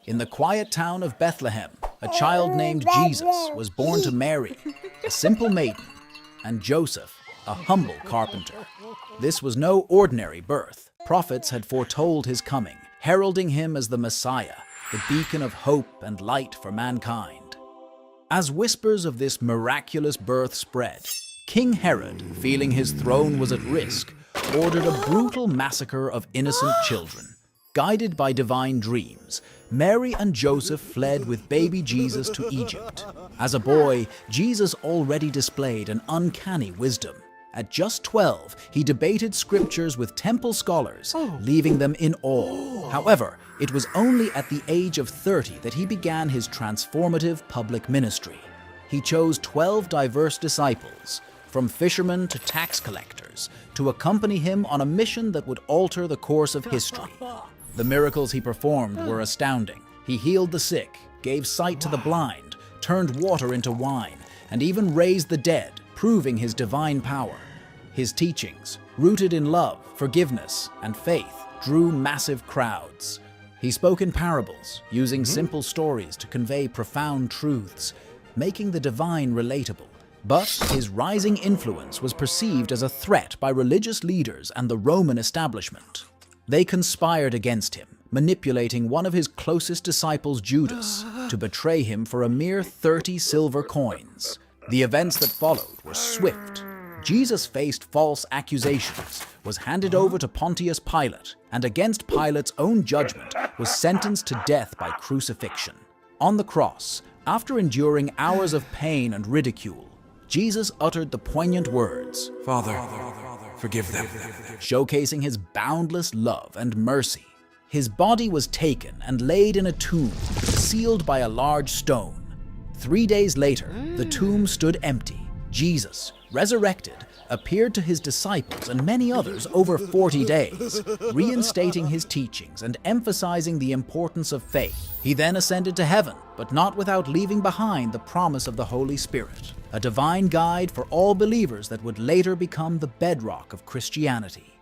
In the quiet town of Bethlehem, a child named Jesus was born to Mary, a simple maiden, and Joseph, a humble carpenter. This was no ordinary birth. Prophets had foretold his coming, heralding him as the Messiah, the beacon of hope and light for mankind. As whispers of this miraculous birth spread, King Herod, feeling his throne was at risk, ordered a brutal massacre of innocent children. Guided by divine dreams, Mary and Joseph fled with baby Jesus to Egypt. As a boy, Jesus already displayed an uncanny wisdom. At just 12, he debated scriptures with temple scholars, leaving them in awe. However, it was only at the age of 30 that he began his transformative public ministry. He chose 12 diverse disciples, from fishermen to tax collectors, to accompany him on a mission that would alter the course of history. The miracles he performed were astounding. He healed the sick, gave sight to the blind, turned water into wine, and even raised the dead, proving his divine power. His teachings, rooted in love, forgiveness, and faith, drew massive crowds. He spoke in parables, using simple stories to convey profound truths, making the divine relatable. But his rising influence was perceived as a threat by religious leaders and the Roman establishment. They conspired against him, manipulating one of his closest disciples, Judas, to betray him for a mere 30 silver coins. The events that followed were swift. Jesus faced false accusations, was handed over to Pontius Pilate, and against Pilate's own judgment, was sentenced to death by crucifixion. On the cross, after enduring hours of pain and ridicule, Jesus uttered the poignant words, "Father, forgive them." showcasing his boundless love and mercy. His body was taken and laid in a tomb, sealed by a large stone. 3 days later, the tomb stood empty. Jesus, resurrected, appeared to his disciples and many others over 40 days, reinstating his teachings and emphasizing the importance of faith. He then ascended to heaven, but not without leaving behind the promise of the Holy Spirit, a divine guide for all believers that would later become the bedrock of Christianity.